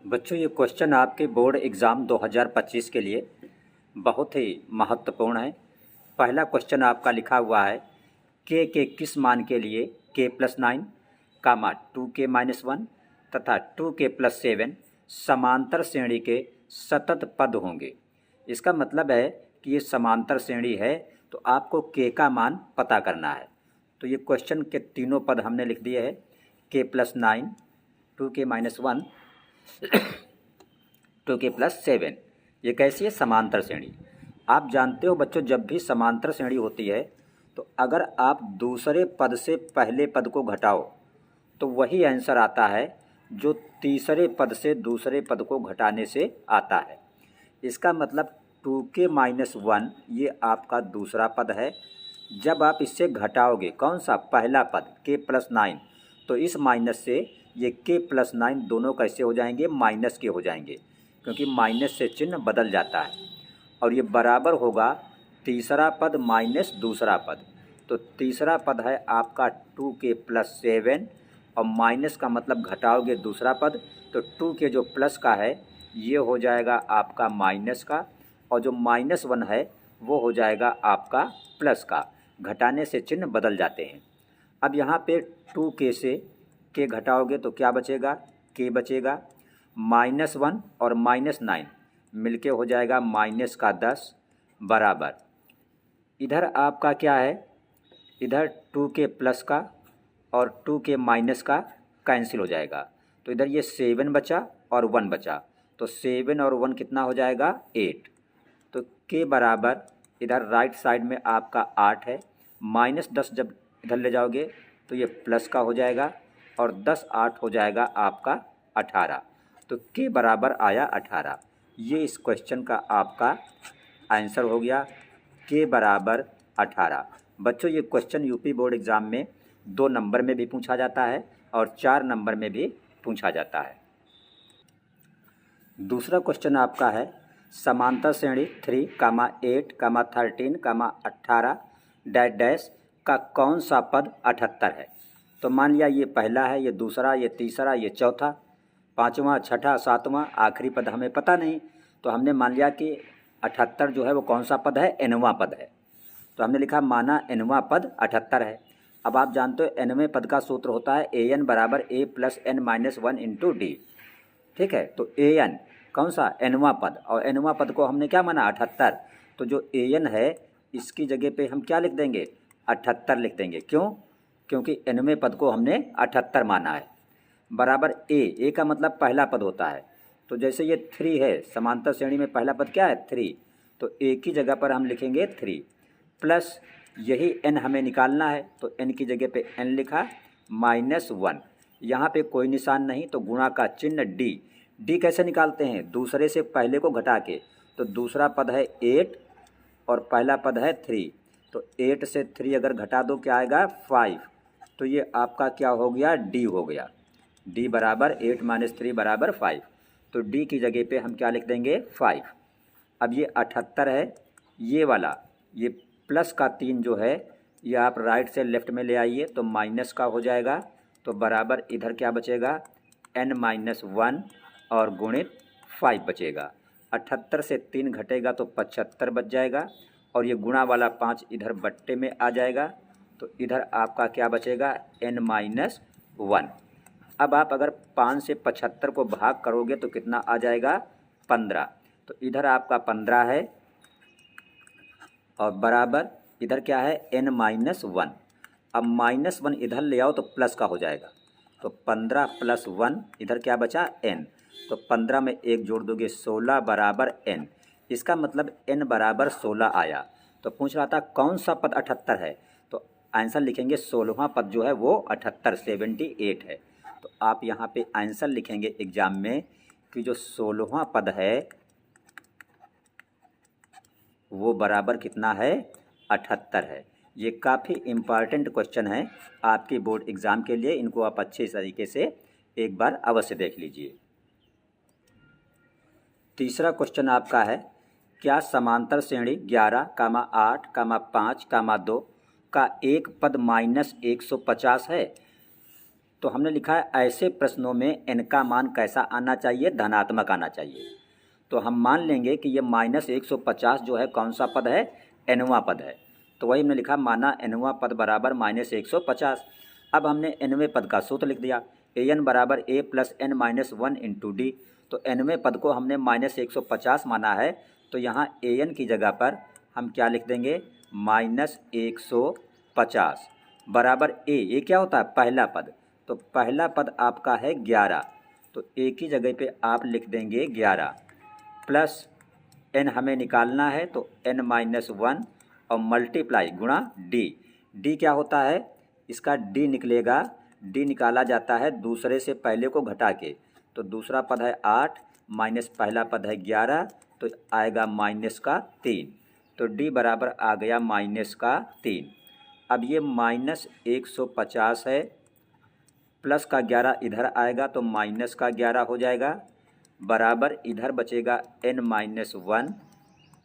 बच्चों, ये क्वेश्चन आपके बोर्ड एग्ज़ाम 2025 के लिए बहुत ही महत्वपूर्ण है। पहला क्वेश्चन आपका लिखा हुआ है के किस मान के लिए k+9 कामा 2k-1 तथा 2k+7 समांतर श्रेणी के सतत पद होंगे। इसका मतलब है कि ये समांतर श्रेणी है तो आपको k का मान पता करना है। तो ये क्वेश्चन के तीनों पद हमने लिख दिए हैं, k+9, 2k-1, 2k+7। ये कैसी है? समांतर श्रेणी। आप जानते हो बच्चों, जब भी समांतर श्रेणी होती है तो अगर आप दूसरे पद से पहले पद को घटाओ तो वही आंसर आता है जो तीसरे पद से दूसरे पद को घटाने से आता है। इसका मतलब 2k-1 ये आपका दूसरा पद है। जब आप इससे घटाओगे कौन सा? पहला पद k+9, तो इस माइनस से ये k+9 दोनों कैसे हो जाएंगे? माइनस के हो जाएंगे, क्योंकि माइनस से चिन्ह बदल जाता है। और ये बराबर होगा तीसरा पद माइनस दूसरा पद। तो तीसरा पद है आपका 2k+7 और माइनस का मतलब घटाओगे दूसरा पद, तो 2k जो प्लस का है ये हो जाएगा आपका माइनस का, और जो -1 है वो हो जाएगा आपका प्लस का। घटाने से चिन्ह बदल जाते हैं। अब यहाँ पे 2k से k घटाओगे तो क्या बचेगा? k बचेगा। -1 और -9 मिलके हो जाएगा -10 बराबर। इधर आपका क्या है? इधर 2k प्लस का और 2k माइनस का कैंसिल हो जाएगा, तो इधर ये 7 बचा और 1 बचा, तो 7 और 1 कितना हो जाएगा? 8। तो k बराबर इधर राइट साइड में आपका 8 है, -10 जब इधर ले जाओगे तो ये प्लस का हो जाएगा और 10 8 हो जाएगा आपका 18। तो k बराबर आया 18। ये इस क्वेश्चन का आपका आंसर हो गया, k बराबर 18। बच्चों, ये क्वेश्चन यूपी बोर्ड एग्ज़ाम में 2 नंबर में भी पूछा जाता है और 4 नंबर में भी पूछा जाता है। दूसरा क्वेश्चन आपका है समांतर श्रेणी 3, 8, 13, 18 डैश डैश का कौन सा पद 78 है। तो मान लिया ये पहला है, ये दूसरा, ये तीसरा, ये चौथा, पाँचवा, छठा, सातवां, आखिरी पद हमें पता नहीं, तो हमने मान लिया कि 78 जो है वो कौन सा पद है? nवां पद है। तो हमने लिखा माना nवां पद 78 है। अब आप जानते हो nवें पद का सूत्र होता है an बराबर a + n-1 इंटू डी। ठीक है, तो an कौन सा? nवां पद, और nवां पद को हमने क्या माना? 78। तो जो an है इसकी जगह पे हम क्या लिख देंगे? 78 लिख देंगे। क्यों? क्योंकि nवें पद को हमने 78 माना है। बराबर a का मतलब पहला पद होता है, तो जैसे ये 3 है, समांतर श्रेणी में पहला पद क्या है? 3, तो a की जगह पर हम लिखेंगे 3 प्लस यही n हमें निकालना है, तो n की जगह पे n लिखा, -1। यहाँ पे कोई निशान नहीं, तो गुणा का चिन्ह d कैसे निकालते हैं? दूसरे से पहले को घटा के। तो दूसरा पद है 8 और पहला पद है 3, तो 8 से 3 अगर घटा दो क्या आएगा? 5। तो ये आपका क्या हो गया? d हो गया। d बराबर 8 - 3 बराबर 5। तो d की जगह पे हम क्या लिख देंगे? 5। अब ये 78 है, ये वाला ये प्लस का 3 जो है ये आप राइट से लेफ्ट में ले आइए तो माइनस का हो जाएगा, तो बराबर इधर क्या बचेगा? n-1 और गुणित 5 बचेगा। 78 से 3 घटेगा तो 75 बच जाएगा, और ये गुणा वाला 5 इधर बट्टे में आ जाएगा, तो इधर आपका क्या बचेगा? n-1। अब आप अगर 5 से 75 को भाग करोगे तो कितना आ जाएगा? 15। तो इधर आपका 15 है और बराबर इधर क्या है? n-1। अब -1 इधर ले आओ तो प्लस का हो जाएगा, तो 15 + 1 इधर क्या बचा? n। तो 15 में 1 जोड़ दोगे 16 बराबर n। इसका मतलब n बराबर 16 आया। तो पूछ रहा था कौन सा पद 78 है, तो आंसर लिखेंगे 16वां पद जो है वो 78 78 है। तो आप यहाँ पे आंसर लिखेंगे एग्जाम में कि जो 16वां पद है वो बराबर कितना है? 78 है। ये काफ़ी इम्पॉर्टेंट क्वेश्चन है आपके बोर्ड एग्ज़ाम के लिए, इनको आप अच्छे तरीके से एक बार अवश्य देख लीजिए। तीसरा क्वेश्चन आपका है क्या समांतर श्रेणी 11, 8, 5, 2 का एक पद -150 है। तो हमने लिखा है ऐसे प्रश्नों में n का मान कैसा आना चाहिए, धनात्मक आना चाहिए। तो हम मान लेंगे कि ये -150 जो है कौन सा पद है, nवां पद है। तो वही हमने लिखा माना nवां पद बराबर -150। अब हमने nवें पद का सूत्र लिख दिया, an बराबर a plus n minus 1 into D. तो nवें पद को हमने -150 माना है, तो यहाँ an की जगह पर हम क्या लिख देंगे, -150 बराबर ये क्या होता है, पहला पद। तो पहला पद आपका है 11, तो a की जगह पे आप लिख देंगे 11 प्लस n हमें निकालना है, तो n माइनस 1 और मल्टीप्लाई गुणा d। d क्या होता है, इसका d निकलेगा, d निकाला जाता है दूसरे से पहले को घटा के। तो दूसरा पद है 8 माइनस पहला पद है 11, तो आएगा -3। तो d बराबर आ गया -3। अब ये -150 है, प्लस का 11 इधर आएगा तो माइनस का 11 हो जाएगा, बराबर इधर बचेगा n-1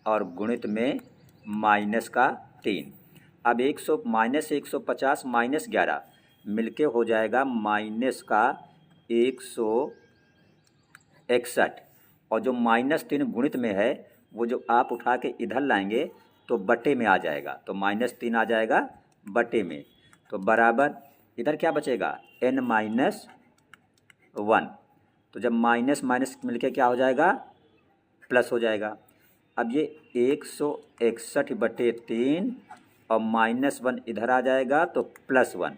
और गुणित में -3। अब 150 माइनस 11 मिलके हो जाएगा -161, और जो -3 गुणित में है वो जो आप उठा के इधर लाएंगे तो बटे में आ जाएगा, तो -3 आ जाएगा बटे में। तो बराबर इधर क्या बचेगा, n-1। तो जब माइनस माइनस मिलके क्या हो जाएगा, प्लस हो जाएगा। अब ये 161/3 और -1 इधर आ जाएगा तो +1,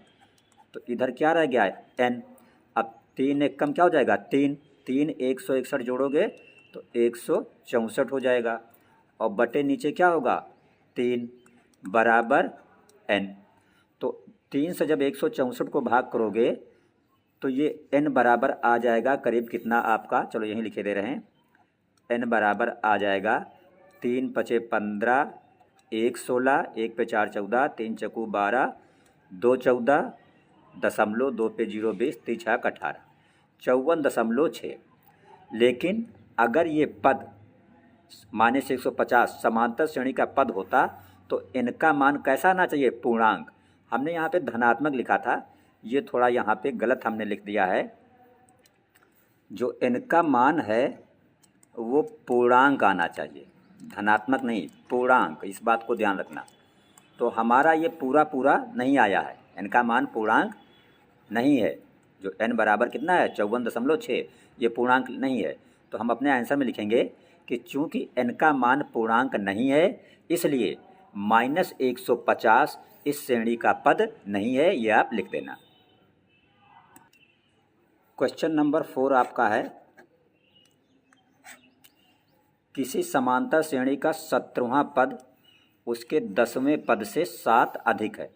तो इधर क्या रह गया है, n। अब 3 एक कम क्या हो जाएगा, 3 161 जोड़ोगे तो 164 हो जाएगा, और बटे नीचे क्या होगा, 3 बराबर n। तो 3 से जब 164 को भाग करोगे तो ये n बराबर आ जाएगा करीब कितना आपका, चलो यहीं लिखे दे रहे हैं, n बराबर आ जाएगा 3 × 5 = 15, 1 16, 1 पे 4 14, 3 चकू 12, 2 14, दशमलव 2 पे 0 20, 3 छक 18, 54.6। लेकिन अगर ये पद -150 समांतर श्रेणी का पद होता तो इनका मान कैसा आना चाहिए, पूर्णांक। हमने यहाँ पे धनात्मक लिखा था, ये थोड़ा यहाँ पे गलत हमने लिख दिया है। जो इनका मान है वो पूर्णांक आना चाहिए, धनात्मक नहीं, पूर्णांक, इस बात को ध्यान रखना। तो हमारा ये पूरा नहीं आया है, इनका मान पूर्णांक नहीं है। जो n बराबर कितना है, 54.6, ये पूर्णांक नहीं है। तो हम अपने आंसर में लिखेंगे कि चूंकि n का मान पूर्णांक नहीं है, इसलिए -150 इस श्रेणी का पद नहीं है, ये आप लिख देना। क्वेश्चन नंबर 4 आपका है, किसी समांतर श्रेणी का 17वां पद उसके 10वें पद से 7 अधिक है,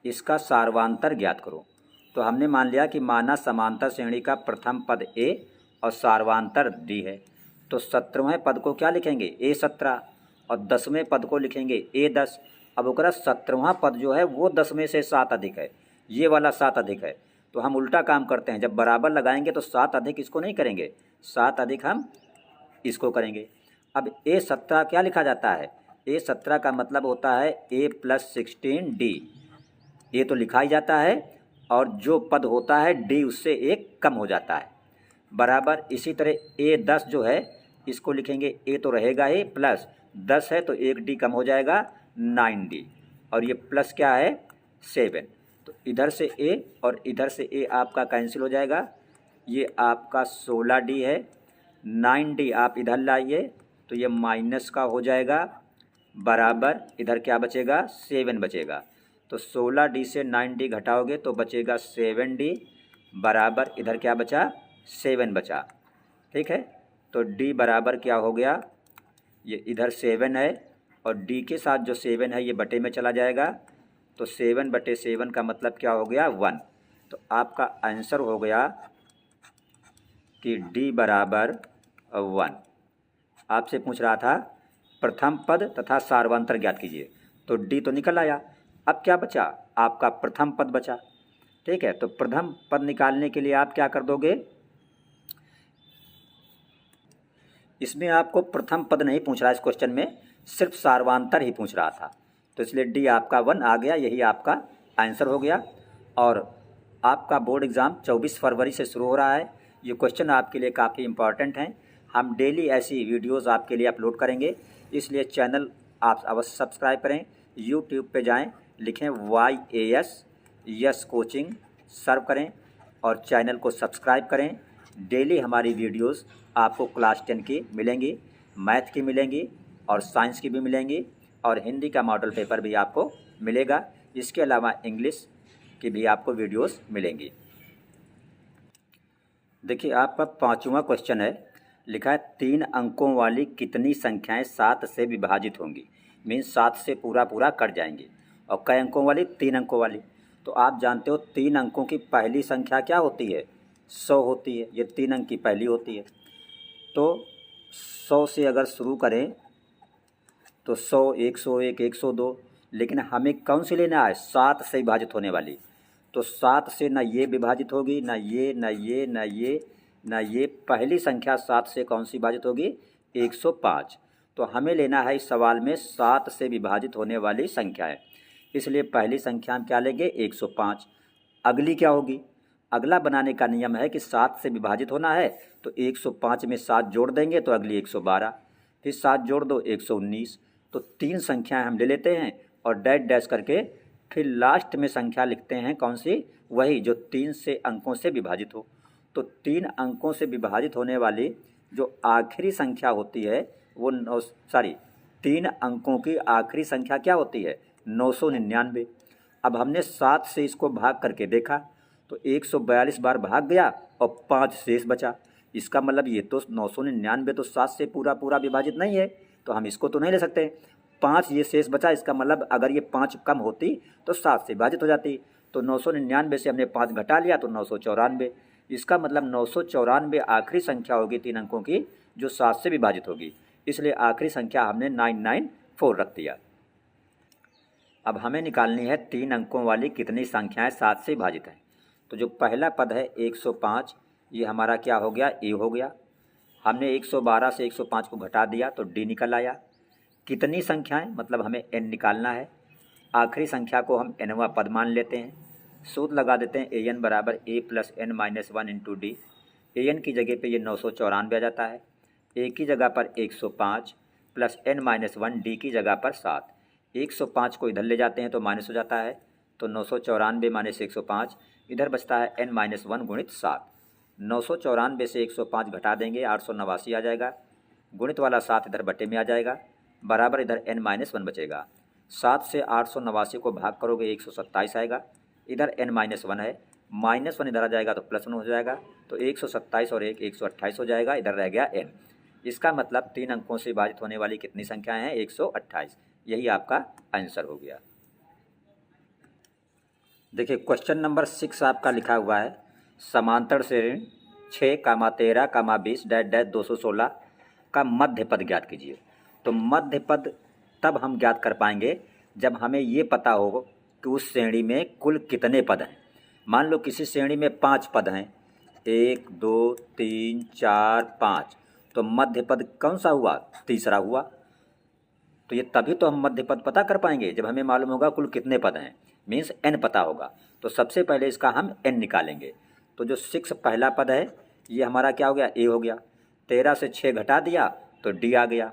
इसका सार्वांतर ज्ञात करो। तो हमने मान लिया कि माना समांतर श्रेणी का प्रथम पद a और सार्वांतर d है, तो 17वें पद को क्या लिखेंगे, a17, और 10वें पद को लिखेंगे a10। अब ओकरा 17वां पद जो है वो 10 में से 7 अधिक है, ये वाला 7 अधिक है। तो हम उल्टा काम करते हैं, जब बराबर लगाएंगे तो 7 अधिक इसको नहीं करेंगे, 7 अधिक हम इसको करेंगे। अब a17 क्या लिखा जाता है, a17 का मतलब होता है a + 16d, ये तो लिखा ही जाता है, और जो पद होता है d उससे एक कम हो जाता है, बराबर। इसी तरह a10 जो है इसको लिखेंगे, a तो रहेगा ही, प्लस 10 है तो 1d कम हो जाएगा 9d, और ये प्लस क्या है 7। तो इधर से a और इधर से a आपका कैंसिल हो जाएगा, ये आपका 16d है, 9d आप इधर लाइए तो ये माइनस का हो जाएगा, बराबर इधर क्या बचेगा 7 बचेगा। तो 16d से 9d घटाओगे तो बचेगा 7d, बराबर इधर क्या बचा 7 बचा, ठीक है। तो d बराबर क्या हो गया, ये इधर 7 है और d के साथ जो 7 है ये बटे में चला जाएगा, तो 7/7 का मतलब क्या हो गया 1। तो आपका आंसर हो गया कि d बराबर 1। आपसे पूछ रहा था प्रथम पद तथा सार्वांतर ज्ञात कीजिए, तो d तो निकल आया। अब क्या बचा, आपका प्रथम पद बचा, ठीक है। तो प्रथम पद निकालने के लिए आप क्या कर दोगे, इसमें आपको प्रथम पद नहीं पूछ रहा, इस क्वेश्चन में सिर्फ सार्वांतर ही पूछ रहा था, तो इसलिए d आपका 1 आ गया, यही आपका आंसर हो गया। और आपका बोर्ड एग्ज़ाम 24 फरवरी से शुरू हो रहा है। ये क्वेश्चन आपके लिए काफ़ी इम्पॉर्टेंट हैं। हम डेली ऐसी वीडियोस आपके लिए अपलोड करेंगे, इसलिए चैनल आप अवश्य सब्सक्राइब करें। यूट्यूब पे जाएं, लिखें YAS यस कोचिंग, सर्व करें और चैनल को सब्सक्राइब करें। डेली हमारी वीडियोस आपको क्लास 10 की मिलेंगी, मैथ की मिलेंगी और साइंस की भी मिलेंगी और हिंदी का मॉडल पेपर भी आपको मिलेगा। इसके अलावा इंग्लिश की भी आपको वीडियोस मिलेंगी। देखिए, आपका 5वां क्वेश्चन है, लिखा है 3 अंकों वाली कितनी संख्याएं 7 से विभाजित होंगी। मीन्स 7 से पूरा कट जाएंगी। और कई अंकों वाली? 3 अंकों वाली। तो आप जानते हो 3 अंकों की पहली संख्या क्या होती है? 100 होती है। ये 3 अंक की पहली होती है। तो 100 से अगर शुरू करें तो 100, 101, 102, लेकिन हमें कौन सी लेना है? 7 से विभाजित होने वाली। तो 7 से ना ये विभाजित होगी, ना ये, ना ये, ना ये, ना ये। पहली संख्या 7 से कौन सी विभाजित होगी? 105। तो हमें लेना है इस सवाल में 7 से विभाजित होने वाली संख्याएं। इसलिए पहली संख्या हम क्या लेंगे? 105। अगली क्या होगी? अगला बनाने का नियम है कि 7 से विभाजित होना है तो 105 में 7 जोड़ देंगे तो अगली 112, फिर 7 जोड़ दो 119। तो 3 संख्याएं हम ले लेते हैं और डैश डैश करके फिर लास्ट में संख्या लिखते हैं। कौन सी? वही जो 3 से अंकों से विभाजित हो। तो 3 अंकों से विभाजित होने वाली जो आखिरी संख्या होती है वो 3 अंकों की आखिरी संख्या क्या होती है? 999। अब हमने 7 से इसको भाग करके देखा तो 142 बार भाग गया और 5 शेष बचा। इसका मतलब ये तो 999 तो 7 से पूरा विभाजित नहीं है, तो हम इसको तो नहीं ले सकते। 5 ये शेष बचा, इसका मतलब अगर ये 5 कम होती तो 7 से विभाजित हो जाती। तो 999 से हमने 5 घटा लिया तो 994। इसका मतलब 994 आखिरी संख्या होगी 3 अंकों की जो 7 से विभाजित होगी। इसलिए आखिरी संख्या हमने 994 रख दिया। अब हमें निकालनी है 3 अंकों वाली कितनी संख्याएं 7 से विभाजित हैं। तो जो पहला पद है 105, ये हमारा क्या हो गया? ए हो गया। हमने 112 से 105 को घटा दिया तो डी निकल आया। कितनी संख्याएं? मतलब हमें एन निकालना है। आखिरी संख्या को हम एनवा पद मान लेते हैं। सूत्र लगा देते हैं ए एन बराबर a plus n minus 1 into d. A n की जगह पे ये 994 आ जाता है। ए की जगह पर 105 प्लस एन माइनस 1, डी की जगह पर 7। 105 को इधर ले जाते हैं तो माइनस हो जाता है, तो 994 माइनस 105, इधर बचता है n माइनस 1 गुणित 7। 994 से 105 घटा देंगे 889 आ जाएगा। गुणित वाला 7 इधर बटे में आ जाएगा, बराबर इधर n माइनस 1 बचेगा। 7 से 889 को भाग करोगे 127 आएगा। इधर n माइनस 1 है, माइनस 1 इधर आ जाएगा तो प्लस 1 हो जाएगा। तो 127 और 128 हो जाएगा। इधर रह गया n। इसका मतलब 3 अंकों से विभाजित होने वाली कितनी संख्याएं हैं? 128। यही आपका आंसर हो गया। देखिए, क्वेश्चन नंबर 6 आपका लिखा हुआ है, समांतर श्रेणी 6, 13, 20, डैश डैश 216 का मध्य पद ज्ञात कीजिए। तो मध्य पद तब हम ज्ञात कर पाएंगे जब हमें ये पता हो कि उस श्रेणी में कुल कितने पद हैं। मान लो किसी श्रेणी में 5 पद हैं, 1, 2, 3, 4, 5, तो मध्य पद कौन सा हुआ? तीसरा हुआ। तो ये तभी तो हम मध्य पद पता कर पाएंगे जब हमें मालूम होगा कुल कितने पद हैं, मीन्स n पता होगा। तो सबसे पहले इसका हम n निकालेंगे। तो जो 6 पहला पद है ये हमारा क्या हो गया? a हो गया। 13 से 6 घटा दिया तो d आ गया।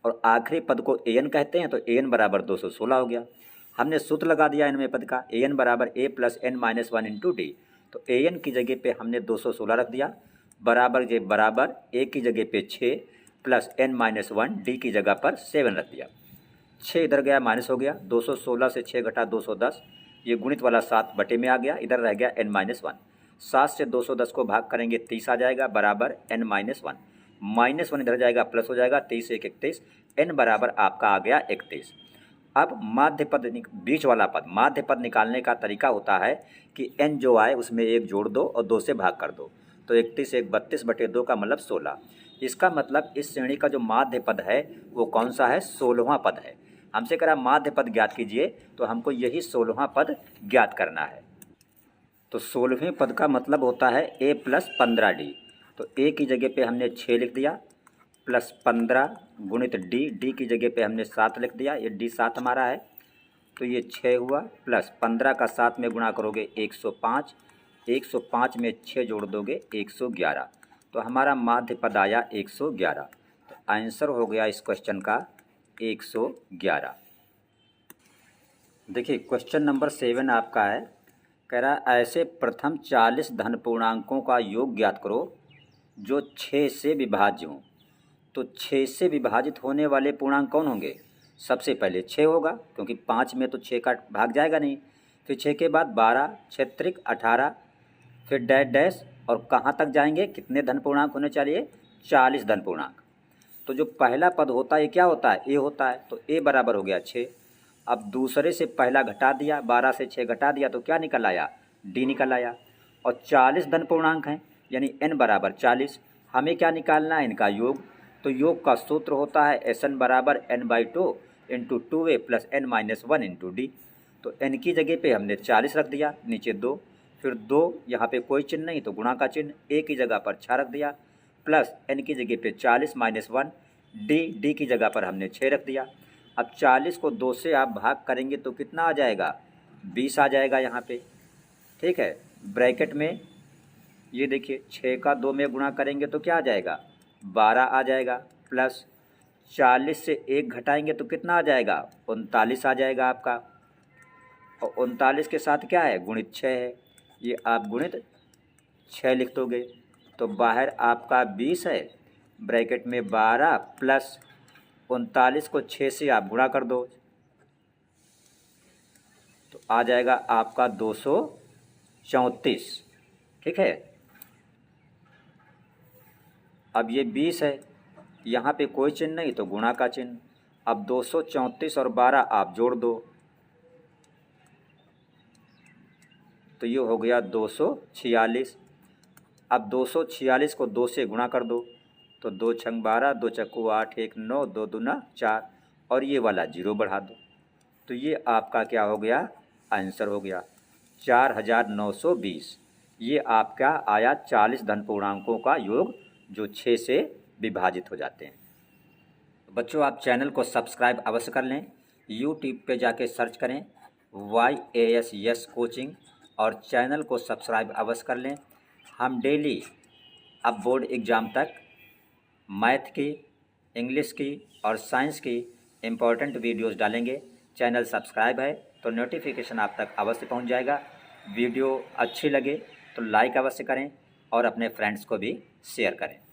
और आखिरी पद को an कहते हैं, तो an बराबर 216 हो गया। हमने सूत्र लगा दिया n में पद का, an बराबर a plus n minus 1 into D. तो an की जगह पे हमने 216 रख दिया, बराबर a की जगह पे 6 प्लस n माइनस 1, डी की जगह पर 7 रख दिया। 6 इधर गया माइनस हो गया, 216 से 6 घटा 210, ये गुणित वाला 7 बटे में आ गया, इधर रह गया n माइनस 1। 7 से 210 को भाग करेंगे 30 आ जाएगा, बराबर n माइनस 1। माइनस 1 इधर जाएगा प्लस हो जाएगा, 30 1 31, n बराबर आपका आ गया 31। अब माध्य पद बीच वाला पद माध्य पद निकालने का तरीका होता है कि n जो आए उसमें 1 जोड़ दो और 2 से भाग कर दो। तो 31 1 32 बटे 2 का मतलब 16। इसका मतलब इस श्रेणी का जो माध्य पद है वो कौन सा है? 16वां पद है। हमसे करा माध्य पद ज्ञात कीजिए, तो हमको यही 16वां पद ज्ञात करना है। तो 16वें पद का मतलब होता है a प्लस 15d। तो a की जगह पे हमने 6 लिख दिया, प्लस 15 गुणित d की जगह पे हमने 7 लिख दिया, ये d 7 हमारा है। तो ये 6 हुआ, प्लस 15 का 7 में गुणा करोगे 105, 105 में 6 जोड़ दोगे 111, तो हमारा माध्य पद आया 111। तो आंसर हो गया इस क्वेश्चन का 111। देखिए क्वेश्चन नंबर 7 आपका है, कह रहा है ऐसे प्रथम 40 धन पूर्णांकों का योग ज्ञात करो जो 6 से विभाज्य हों। तो 6 से विभाजित होने वाले पूर्णांक कौन होंगे? सबसे पहले 6 होगा, क्योंकि 5 में तो 6 का भाग जाएगा नहीं। फिर 6 के बाद 12, 6 त्रिक 18, फिर डैश डैश, और कहाँ तक जाएंगे? कितने धन पूर्णांक होने चाहिए? 40 धन पूर्णांक। तो जो पहला पद होता है ये क्या होता है? ए होता है। तो ए बराबर हो गया 6। अब दूसरे से पहला घटा दिया, 12 से 6 घटा दिया तो क्या निकल आया? डी निकल आया। और 40 धन पूर्णांक हैं, यानी n बराबर 40। हमें क्या निकालना है? इनका योग। तो योग का सूत्र होता है Sn बराबर n/2 into 2a plus n-1 into D. तो n की जगह पे हमने 40 रख दिया, नीचे 2, फिर 2, यहाँ पे कोई चिन्ह नहीं तो गुणा का चिन्ह, a की जगह पर 6 रख दिया, प्लस n की जगह पे 40 माइनस 1, डी की जगह पर हमने 6 रख दिया। अब 40 को 2 से आप भाग करेंगे तो कितना आ जाएगा? 20 आ जाएगा यहाँ पे। ठीक है, ब्रैकेट में ये देखिए 6 का 2 में गुणा करेंगे तो क्या आ जाएगा? 12 आ जाएगा, प्लस 40 से 1 घटाएंगे तो कितना आ जाएगा? 39 आ जाएगा आपका। और 39 के साथ क्या है? गुणित 6 है, ये आप गुणित 6 लिख दोगे। तो बाहर आपका 20 है, ब्रैकेट में 12 प्लस 39 को 6 से आप गुणा कर दो तो आ जाएगा आपका 234। ठीक है, अब ये 20 है, यहाँ पे कोई चिन्ह नहीं तो गुणा का चिन्ह। अब 234 और 12 आप जोड़ दो तो ये हो गया 246। अब 246 को 2 से गुणा कर दो तो 2 छंग 12, 2 चक्कू 8, 1 9, 2 दूना 4, और ये वाला 0 बढ़ा दो तो ये आपका क्या हो गया? आंसर हो गया 4920। ये आपका आया 40 धन पूर्णांकों का योग जो 6 से विभाजित हो जाते हैं। बच्चों आप चैनल को सब्सक्राइब अवश्य कर लें, यूट्यूब पे जाके सर्च करें YAS कोचिंग और चैनल को सब्सक्राइब अवश्य कर लें। हम डेली अब बोर्ड एग्ज़ाम तक मैथ की, इंग्लिश की और साइंस की इम्पोर्टेंट वीडियोस डालेंगे। चैनल सब्सक्राइब है तो नोटिफिकेशन आप तक अवश्य पहुंच जाएगा। वीडियो अच्छी लगे तो लाइक अवश्य करें और अपने फ्रेंड्स को भी शेयर करें।